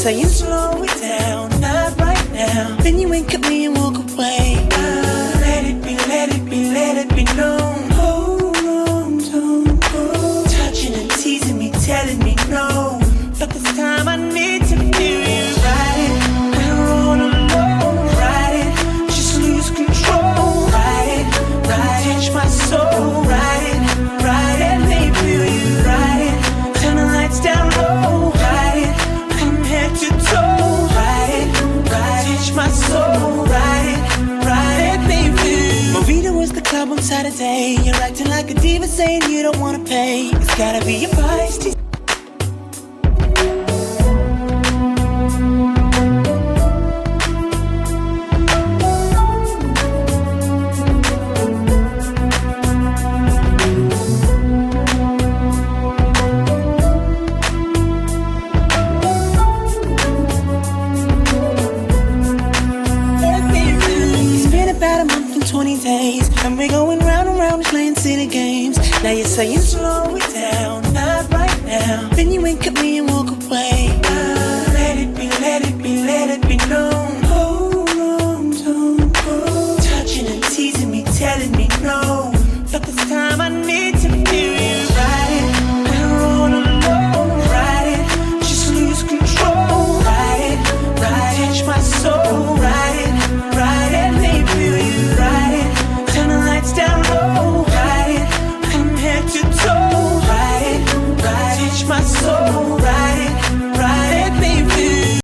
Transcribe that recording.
saying slow it down, not right now. Then you wink at me and walk away. Let it be, let it be, let it be known. Hold on, don't go. Touching and teasing me, telling me no. But this time I need to feel you. Ride it, we're all alone. Ride it, just lose control. Ride it, touch my soul. Ride it, let me feel you. Ride it, turn the lights down low. Ride it, from head to toe. Ride it, touch my soul. Ride it, let me feel you. Marita was the club on Saturday. You're acting like a diva, saying you don't wanna pay. It's gotta be your feisty. And we're going round and round playing silly games. Now you're saying slow it down, not right now. Then you wink at me and walk away. Let it be, let it be, let it be known. Hold on, don't go. Touching and teasing me, telling me no. But this time I need to feel you. Ride it, we're all alone. Ride it, just lose control. Ride it, touch my soul. Ride it, let me feel you. Ride it, turn the lights down low. Ride it, from head to toe. Ride it, touch my soul. Ride